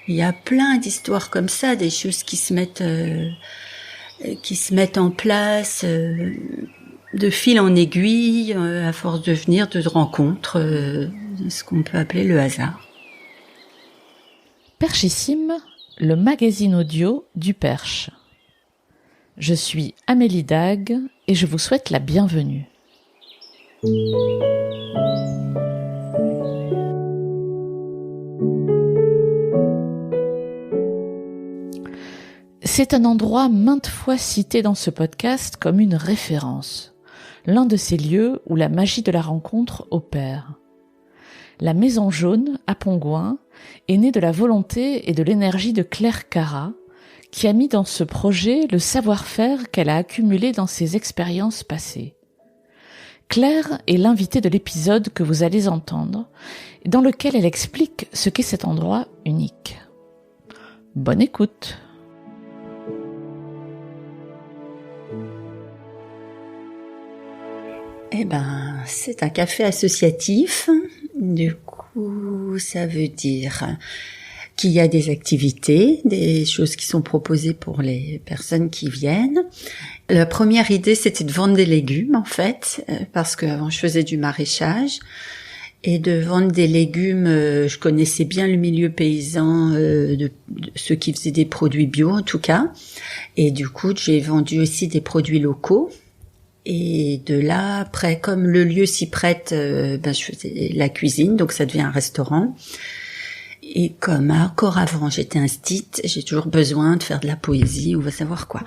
Il y a plein d'histoires comme ça, des choses qui se mettent en place de fil en aiguille, à force de venir de rencontres, ce qu'on peut appeler le hasard. Perchissime, le magazine audio du Perche. Je suis Amélie Dague et je vous souhaite la bienvenue. C'est un endroit maintes fois cité dans ce podcast comme une référence, l'un de ces lieux où la magie de la rencontre opère. La Maison Jaune, à Pongouin, est née de la volonté et de l'énergie de Claire Cara, qui a mis dans ce projet le savoir-faire qu'elle a accumulé dans ses expériences passées. Claire est l'invitée de l'épisode que vous allez entendre, dans lequel elle explique ce qu'est cet endroit unique. Bonne écoute! C'est un café associatif. Du coup, ça veut dire qu'il y a des activités, des choses qui sont proposées pour les personnes qui viennent. La première idée, c'était de vendre des légumes, en fait, parce qu'avant, je faisais du maraîchage. Et de vendre des légumes, je connaissais bien le milieu paysan, de ceux qui faisaient des produits bio, en tout cas. Et du coup, j'ai vendu aussi des produits locaux. Et de là, après, comme le lieu s'y prête, je faisais la cuisine, donc ça devient un restaurant. Et comme encore avant, j'étais instite, j'ai toujours besoin de faire de la poésie, on va savoir quoi.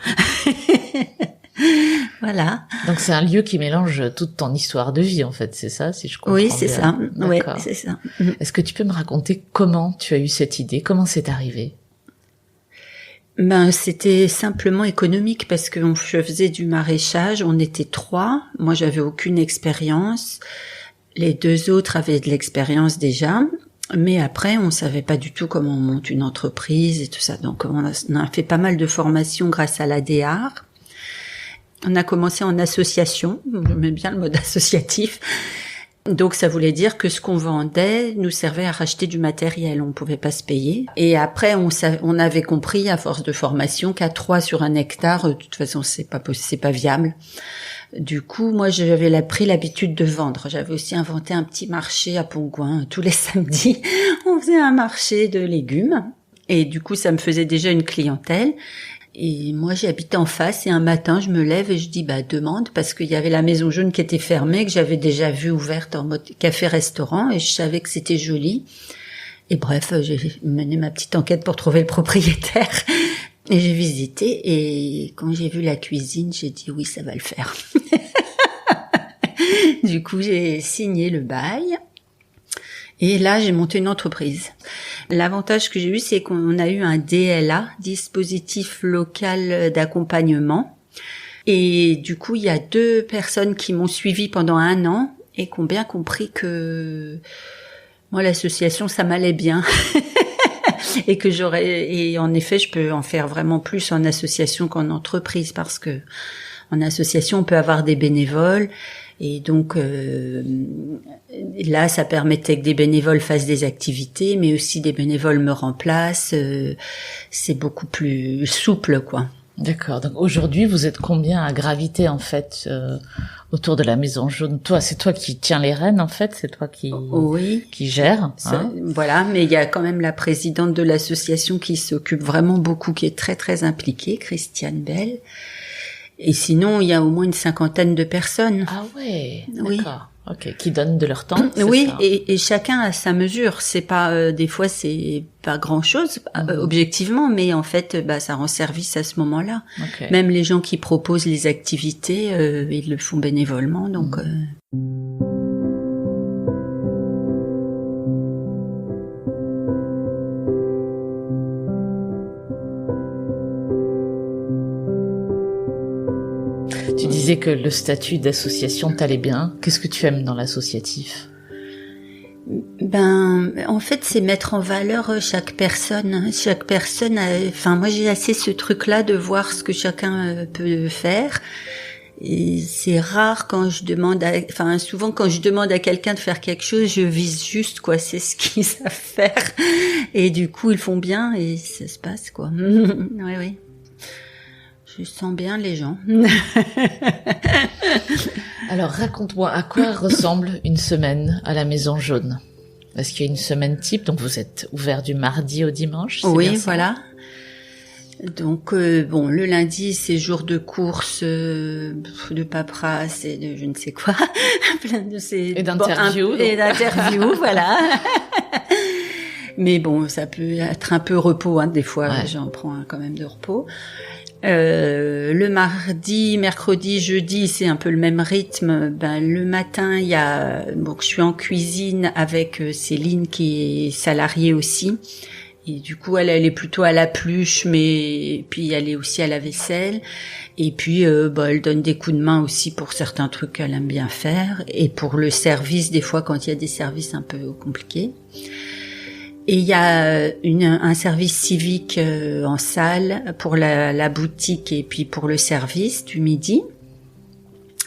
Voilà. Donc c'est un lieu qui mélange toute ton histoire de vie, en fait, c'est ça, si je comprends bien. Oui, c'est ça. Oui, c'est ça. Est-ce que tu peux me raconter comment tu as eu cette idée, comment c'est arrivé ? C'était simplement économique parce que je faisais du maraîchage, on était 3, moi j'avais aucune expérience, les 2 autres avaient de l'expérience déjà, mais après on savait pas du tout comment on monte une entreprise et tout ça, donc on a fait pas mal de formations grâce à l'ADR. On a commencé en association, j'aimais bien le mode associatif. Donc ça voulait dire que ce qu'on vendait nous servait à racheter du matériel, on pouvait pas se payer. Et après on avait compris à force de formation qu'à 3 sur un hectare, de toute façon c'est pas viable. Du coup, moi j'avais pris l'habitude de vendre. J'avais aussi inventé un petit marché à Pongouin tous les samedis. On faisait un marché de légumes et du coup ça me faisait déjà une clientèle. Et moi, j'habitais en face et un matin, je me lève et je dis, demande, parce qu'il y avait la Maison Jaune qui était fermée, que j'avais déjà vue ouverte en mode café-restaurant et je savais que c'était joli. Et bref, j'ai mené ma petite enquête pour trouver le propriétaire et j'ai visité et quand j'ai vu la cuisine, j'ai dit oui, ça va le faire. Du coup, j'ai signé le bail. Et là, j'ai monté une entreprise. L'avantage que j'ai eu, c'est qu'on a eu un DLA, dispositif local d'accompagnement. Et du coup, il y a 2 personnes qui m'ont suivi pendant 1 an et qui ont bien compris que moi, l'association, ça m'allait bien. Et en effet, je peux en faire vraiment plus en association qu'en entreprise parce que en association, on peut avoir des bénévoles. Et donc là, ça permettait que des bénévoles fassent des activités, mais aussi des bénévoles me remplacent. C'est beaucoup plus souple, quoi. D'accord. Donc aujourd'hui, vous êtes combien à graviter en fait autour de la Maison Jaune ? C'est toi qui tiens les rênes en fait, c'est toi qui gère. Voilà, mais il y a quand même la présidente de l'association qui s'occupe vraiment beaucoup, qui est très très impliquée, Christiane Bell. Et sinon, il y a au moins une 50aine de personnes. Ah ouais, oui. D'accord. Ok, qui donnent de leur temps. Oui, ça. Et chacun a sa mesure. C'est pas des fois c'est pas grand-chose objectivement, mais en fait, ça rend service à ce moment-là. Okay. Même les gens qui proposent les activités, ils le font bénévolement, donc. Tu disais que le statut d'association t'allait bien. Qu'est-ce que tu aimes dans l'associatif ? En fait, c'est mettre en valeur chaque personne. Chaque personne moi, j'ai assez ce truc-là de voir ce que chacun peut faire. Et c'est rare quand je demande souvent quand je demande à quelqu'un de faire quelque chose, je vise juste, quoi, c'est ce qu'ils savent faire. Et du coup, ils font bien et ça se passe, quoi. Oui, oui. Je sens bien les gens. Alors, raconte-moi, à quoi ressemble une semaine à la Maison Jaune? Est-ce qu'il y a une semaine type? Donc, vous êtes ouvert du mardi au dimanche? Oui, voilà. Donc, le lundi, c'est jour de course, de paperasse et de je ne sais quoi. Plein de ces... Et d'interviews. Et d'interviews, voilà. Mais bon, ça peut être un peu repos, hein, des fois, ouais. J'en prends quand même de repos. Le mardi, mercredi, jeudi, c'est un peu le même rythme. Le matin, je suis en cuisine avec Céline qui est salariée aussi. Et du coup, elle est plutôt à la pluche, mais puis elle est aussi à la vaisselle. Et puis, elle donne des coups de main aussi pour certains trucs qu'elle aime bien faire. Et pour le service, des fois, quand il y a des services un peu compliqués. Et il y a un service civique en salle pour la boutique et puis pour le service du midi.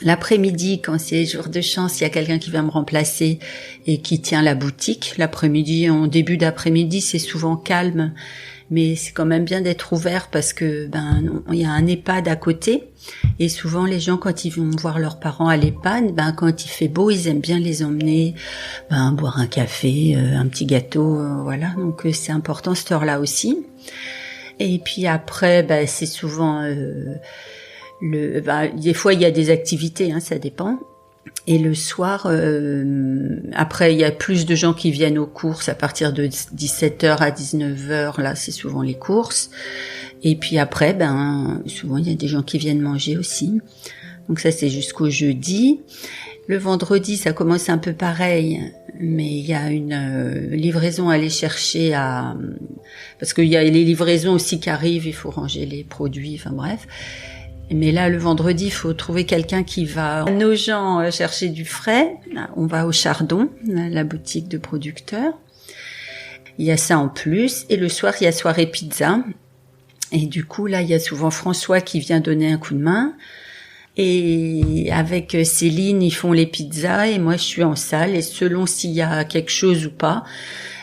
L'après-midi, quand c'est jour de chance, il y a quelqu'un qui vient me remplacer et qui tient la boutique. L'après-midi, en début d'après-midi, c'est souvent calme, mais c'est quand même bien d'être ouvert parce que il y a un EHPAD à côté et souvent les gens quand ils vont voir leurs parents à l'EHPAD, quand il fait beau, ils aiment bien les emmener boire un café, un petit gâteau, voilà. Donc c'est important cette heure-là aussi. Et puis après, c'est souvent des fois il y a des activités, hein, ça dépend. Et le soir, après il y a plus de gens qui viennent aux courses à partir de 17h à 19h, là c'est souvent les courses. Et puis après, souvent il y a des gens qui viennent manger aussi. Donc ça c'est jusqu'au jeudi. Le vendredi ça commence un peu pareil, mais il y a une livraison à aller chercher parce qu'il y a les livraisons aussi qui arrivent, il faut ranger les produits, enfin bref. Mais là, le vendredi, il faut trouver quelqu'un qui va à nos gens chercher du frais. On va au Chardon, la boutique de producteurs. Il y a ça en plus. Et le soir, il y a soirée pizza. Et du coup, là, il y a souvent François qui vient donner un coup de main. Et avec Céline, ils font les pizzas et moi, je suis en salle. Et selon s'il y a quelque chose ou pas,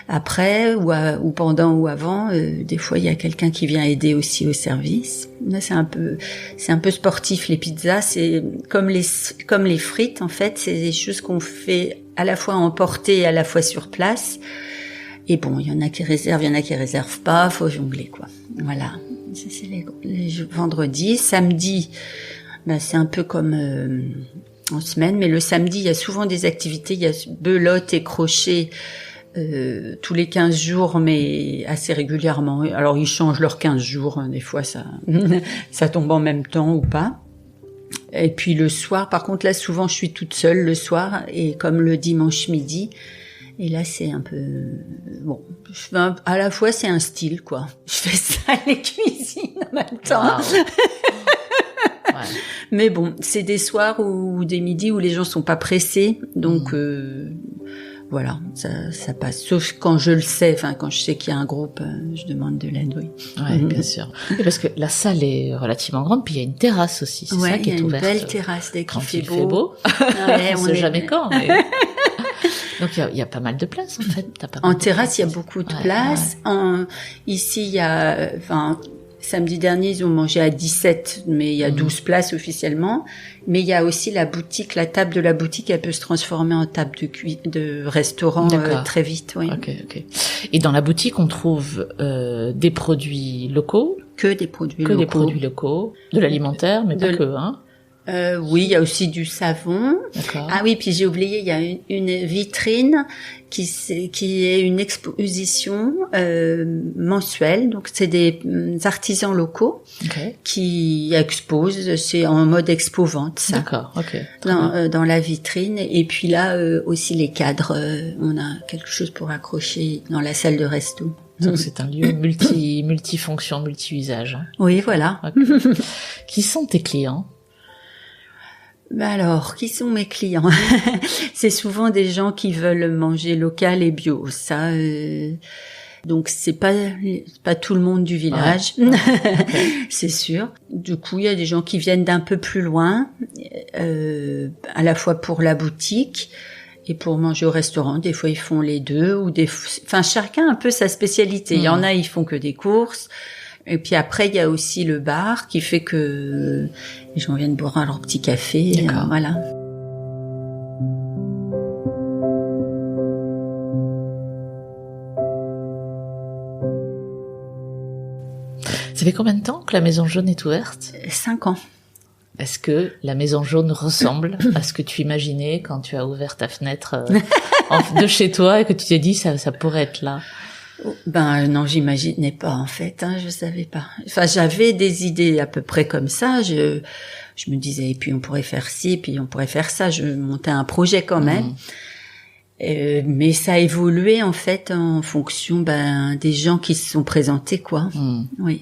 après ou pendant ou avant, des fois il y a quelqu'un qui vient aider aussi au service. Là c'est un peu sportif les pizzas, c'est comme les frites en fait, c'est des choses qu'on fait à la fois emporter et à la fois sur place. Et bon, il y en a qui réservent, il y en a qui réservent pas, faut jongler quoi. Voilà, ça, c'est les vendredis, samedi, c'est un peu comme en semaine, mais le samedi il y a souvent des activités, il y a belote et crochet. Tous les 15 jours, mais assez régulièrement. Alors, ils changent leurs 15 jours. Des fois, ça tombe en même temps ou pas. Et puis, le soir, par contre, là, souvent, je suis toute seule le soir. Et comme le dimanche midi. Et là, c'est un peu... à la fois, c'est un style, quoi. Je fais ça et cuisine en même temps. Wow. Ouais. Mais bon, c'est des soirs ou des midis où les gens sont pas pressés. Donc... voilà, ça passe. Sauf quand je le sais, quand je sais qu'il y a un groupe, je demande de l'aide, oui. Ouais, bien sûr. Et parce que la salle est relativement grande, puis il y a une terrasse aussi, c'est ça qui est ouverte. Ouais, il y a une belle terrasse dès qu'il fait beau. Ouais, on sait jamais quand, mais... Donc il y a pas mal de place en fait. En terrasse, il y a beaucoup de place. Ouais. Ici, il y a... samedi dernier, ils ont mangé à 17, mais il y a 12 places officiellement. Mais il y a aussi la boutique, la table de la boutique, elle peut se transformer en table de restaurant très vite. Oui. Ok. Et dans la boutique, on trouve des produits locaux. Que des produits locaux. De l'alimentaire, mais pas que, hein. Oui, il y a aussi du savon. D'accord. Ah oui, puis j'ai oublié, il y a une vitrine qui est une exposition mensuelle. Donc c'est des artisans locaux qui exposent. C'est en mode expo-vente, ça. D'accord. Ok. Dans la vitrine. Et puis là aussi les cadres. On a quelque chose pour accrocher dans la salle de resto. Donc c'est un lieu multifonction, multi-usage. Oui, voilà. Okay. Qui sont tes clients? Alors, qui sont mes clients? C'est souvent des gens qui veulent manger local et bio. Ça, Donc c'est pas tout le monde du village, Okay. c'est sûr. Du coup, il y a des gens qui viennent d'un peu plus loin, à la fois pour la boutique et pour manger au restaurant. Des fois, ils font les deux, ou enfin, chacun a un peu sa spécialité. Il y en a, ils font que des courses. Et puis après, il y a aussi le bar qui fait que les gens viennent boire leur petit café. D'accord. Voilà. Ça fait combien de temps que la Maison Jaune est ouverte? 5 ans. Est-ce que la Maison Jaune ressemble à ce que tu imaginais quand tu as ouvert ta fenêtre de chez toi et que tu t'es dit ça pourrait être là? Ben non, j'imaginais pas en fait, je savais pas. Enfin, j'avais des idées à peu près comme ça. Je me disais, et puis on pourrait faire ci, puis on pourrait faire ça. Je montais un projet quand même. Mais ça a évolué en fait en fonction des gens qui se sont présentés, quoi. Oui.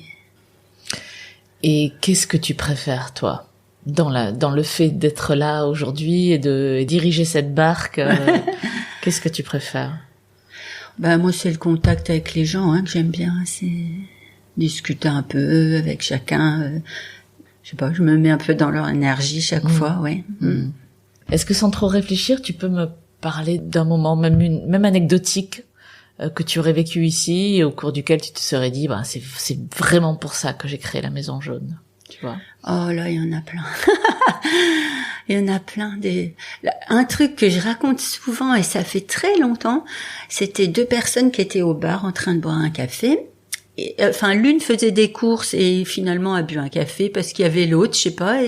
Et qu'est-ce que tu préfères, toi, dans le fait d'être là aujourd'hui et de diriger cette barque? Qu'est-ce que tu préfères? Moi, c'est le contact avec les gens que j'aime bien. C'est discuter un peu avec chacun. Je sais pas, je me mets un peu dans leur énergie chaque fois, ouais. Est-ce que sans trop réfléchir, tu peux me parler d'un moment, même anecdotique, que tu aurais vécu ici et au cours duquel tu te serais dit, c'est vraiment pour ça que j'ai créé la Maison Jaune, tu vois? Oh là, il y en a plein. Il y en a plein. Un truc que je raconte souvent, et ça fait très longtemps, c'était 2 personnes qui étaient au bar en train de boire un café. Et, enfin, l'une faisait des courses et finalement a bu un café parce qu'il y avait l'autre, je sais pas.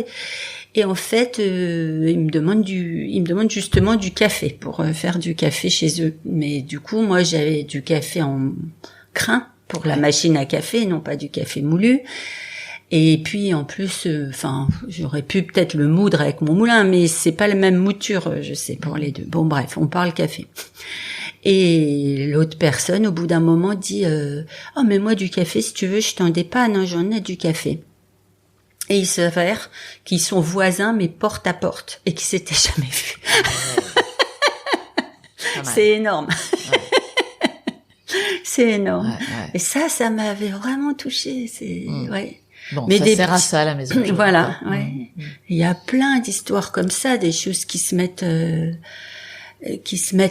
Et en fait, ils me demandent justement du café pour faire du café chez eux. Mais du coup, moi, j'avais du café en grain pour la machine à café, non pas du café moulu. Et puis en plus, j'aurais pu peut-être le moudre avec mon moulin, mais c'est pas la même mouture, je sais, pour les deux. Bon, bref, on parle café. Et l'autre personne, au bout d'un moment, dit oh, mais moi du café, si tu veux, je t'en dépanne, j'en ai du café. Et il s'avère qu'ils sont voisins, mais porte à porte, et qu'ils s'étaient jamais vus. C'est énorme. Ouais. C'est énorme. Ouais. Et ça m'avait vraiment touchée. Ouais. Bon, mais ça sert à ça, la Maison Jaune. Voilà, ouais. Il y a plein d'histoires comme ça, des choses qui se mettent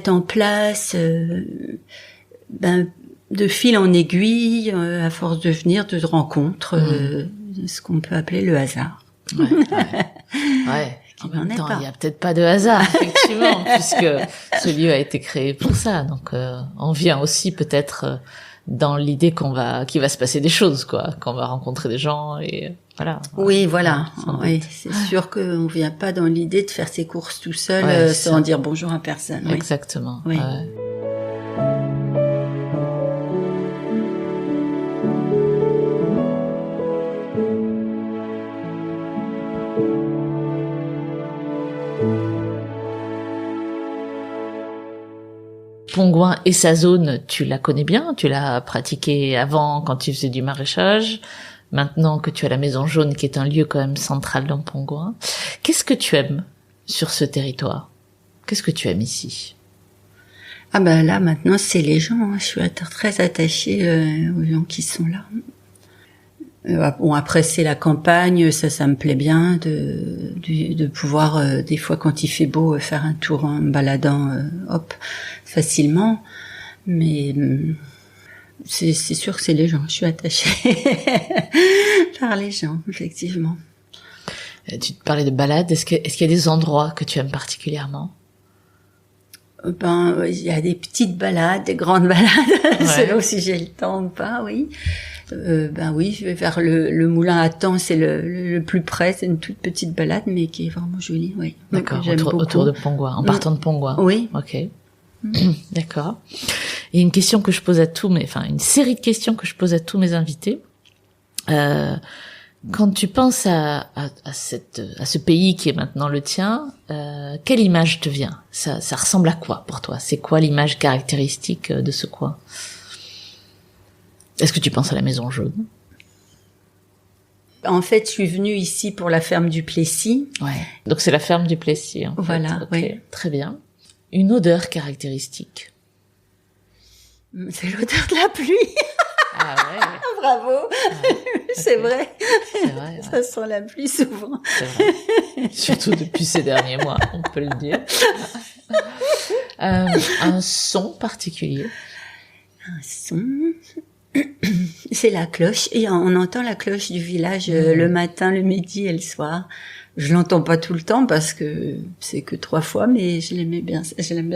en place, de fil en aiguille, à force de venir, de rencontres, ce qu'on peut appeler le hasard. Ouais. En même temps, il y a peut-être pas de hasard, effectivement, puisque ce lieu a été créé pour ça. Donc, on vient aussi peut-être dans l'idée qu'il va se passer des choses, quoi, qu'on va rencontrer des gens et voilà. Oui, voilà. Oui, c'est sûr qu'on vient pas dans l'idée de faire ses courses tout seul sans dire bonjour à personne. Exactement. Oui. Pongouin et sa zone, tu la connais bien, tu l'as pratiqué avant quand tu faisais du maraîchage, maintenant que tu as la Maison Jaune qui est un lieu quand même central dans Pongouin. Qu'est-ce que tu aimes sur ce territoire? Qu'est-ce que tu aimes ici? Ah là maintenant c'est les gens, je suis très attachée aux gens qui sont là. Bon, après c'est la campagne, ça me plaît bien de pouvoir des fois quand il fait beau faire un tour en me baladant facilement, mais c'est sûr que c'est les gens, je suis attachée par les gens, effectivement. Tu te parlais de balades, est-ce qu'il y a des endroits que tu aimes particulièrement? Il y a des petites balades, des grandes balades, selon si j'ai le temps ou pas, oui. Oui, je vais vers le moulin à Taon, c'est le plus près, c'est une toute petite balade, mais qui est vraiment jolie, oui. D'accord, autour de Pongouin, en partant de Pongouin. Oui. Ok. D'accord. Et une question que je pose à une série de questions que je pose à tous mes invités. Quand tu penses à ce pays qui est maintenant le tien, quelle image te vient? Ça ressemble à quoi pour toi? C'est quoi l'image caractéristique de ce coin? Est-ce que tu penses à la Maison Jaune? En fait, je suis venue ici pour la ferme du Plessis. Ouais. Donc c'est la ferme du Plessis. Voilà. Okay. Oui. Très bien. Une odeur caractéristique? C'est l'odeur de la pluie. Ah ouais. Bravo. Ouais. C'est Ok. vrai. C'est vrai. Ouais. Ça sent la pluie souvent. C'est vrai. Surtout depuis ces derniers mois, on peut le dire. Un son particulier. Un son. C'est la cloche. Et on entend la cloche du village le matin, le midi et le soir. Je l'entends pas tout le temps parce que c'est que 3 fois, mais je l'aime bien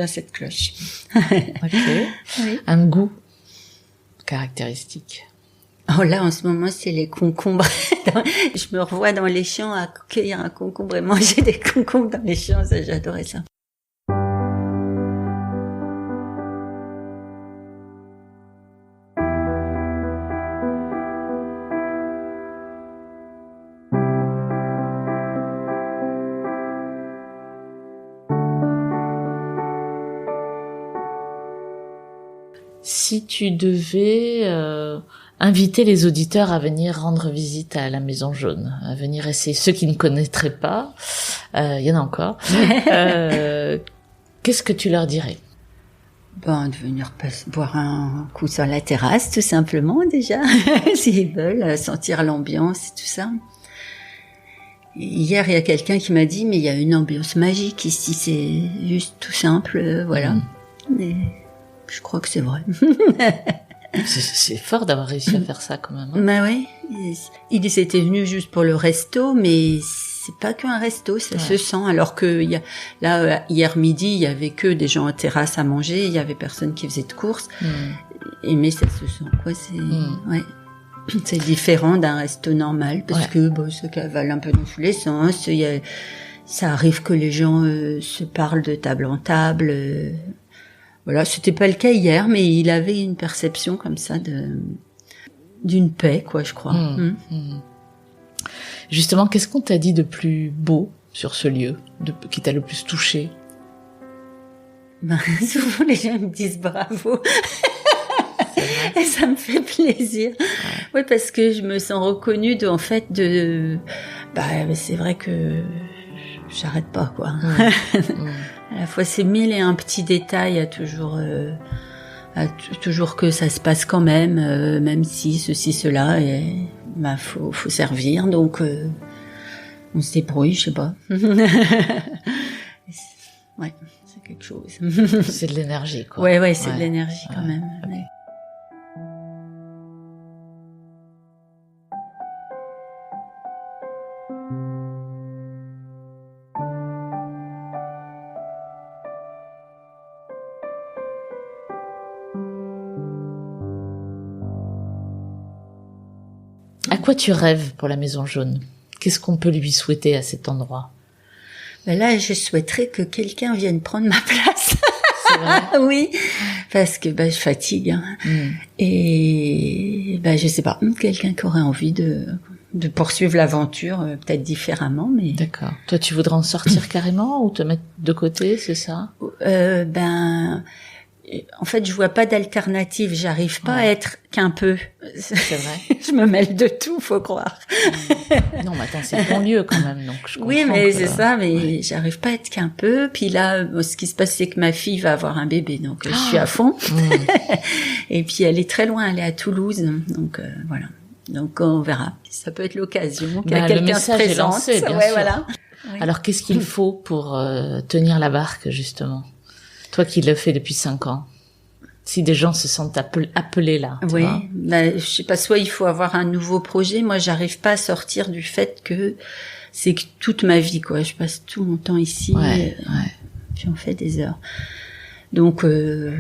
cette cloche. Ok. Oui. Un goût caractéristique. Oh là, en ce moment, c'est les concombres. Je me revois dans les champs à cueillir un concombre et manger des concombres dans les champs. Ça, j'adorais ça. Si tu devais inviter les auditeurs à venir rendre visite à la Maison Jaune, à venir essayer, ceux qui ne connaîtraient pas, il y en a encore, qu'est-ce que tu leur dirais? Bon, de venir boire un coup sur la terrasse, tout simplement, déjà, s'ils veulent, sentir l'ambiance et tout ça. Hier, il y a quelqu'un qui m'a dit, mais il y a une ambiance magique ici, c'est juste tout simple, voilà. Et je crois que c'est vrai. C'est fort d'avoir réussi à faire ça quand même. Hein. Bah oui, ils étaient venus juste pour le resto, mais c'est pas qu'un resto, ça se sent. Alors que là, hier midi, il y avait que des gens en terrasse à manger, il y avait personne qui faisait de courses. Et mais ça se sent, quoi. Ouais. C'est différent d'un resto normal parce que ça cavale un peu dans tous les sens. Ça arrive que les gens se parlent de table en table. Voilà, c'était pas le cas hier, mais il avait une perception comme ça d'une paix, quoi, je crois. Justement, qu'est-ce qu'on t'a dit de plus beau sur ce lieu, qui t'a le plus touché? Ben, souvent les gens me disent bravo. Et ça me fait plaisir. Oui, parce que je me sens reconnue c'est vrai que j'arrête pas, quoi. À la fois, c'est 1001 petits détails, il y a toujours que ça se passe quand même si ceci, cela, et faut servir, donc on se débrouille, je sais pas. Ouais, c'est quelque chose. C'est de l'énergie, quoi. Ouais, c'est de l'énergie quand même. Okay. Ouais. À quoi tu rêves pour la Maison Jaune? Qu'est-ce qu'on peut lui souhaiter à cet endroit? Ben là, je souhaiterais que quelqu'un vienne prendre ma place. C'est vrai? Oui, parce que je fatigue. Hein. Et je sais pas, quelqu'un qui aurait envie de poursuivre l'aventure, peut-être différemment, mais... D'accord. Toi, tu voudrais en sortir carrément ou te mettre de côté, c'est ça? En fait, je vois pas d'alternative. J'arrive pas à être qu'un peu. C'est vrai. Je me mêle de tout, faut croire. Non, mais attends, c'est ton lieu quand même, donc je comprends. Oui, mais c'est ça, mais j'arrive pas à être qu'un peu. Puis là, ce qui se passe, c'est que ma fille va avoir un bébé, donc je suis à fond. Et puis elle est très loin, elle est à Toulouse, donc voilà. Donc on verra. Ça peut être l'occasion que quelqu'un se présente. Lancé, bien sûr. Voilà. Oui. Alors qu'est-ce qu'il faut pour tenir la barque, justement? Toi qui le fais depuis 5 ans, si des gens se sentent appelés là, tu vois. Je sais pas, soit il faut avoir un nouveau projet. Moi, j'arrive pas à sortir du fait que c'est que toute ma vie, quoi. Je passe tout mon temps ici, puis on fait des heures. Donc, je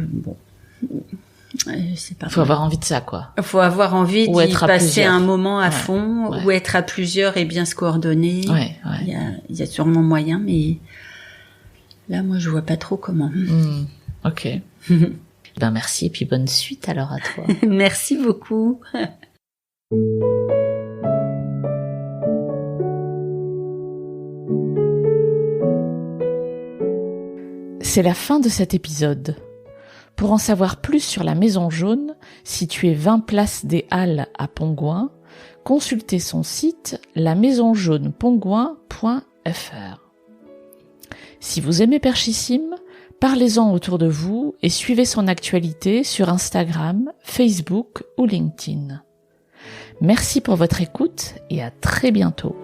sais pas. Faut avoir envie de ça, quoi. Faut avoir envie d'y passer un moment à fond, ou être à plusieurs et bien se coordonner. Il y a sûrement moyen, mais là, moi, je vois pas trop comment. Ok. Merci et puis bonne suite alors à toi. Merci beaucoup. C'est la fin de cet épisode. Pour en savoir plus sur la Maison Jaune, située 20 place des Halles à Pongouin, consultez son site lamaisonjaunepongouin.fr. Si vous aimez Perchissime, Parlez-en autour de vous et suivez son actualité sur Instagram, Facebook ou LinkedIn. Merci pour votre écoute et à très bientôt.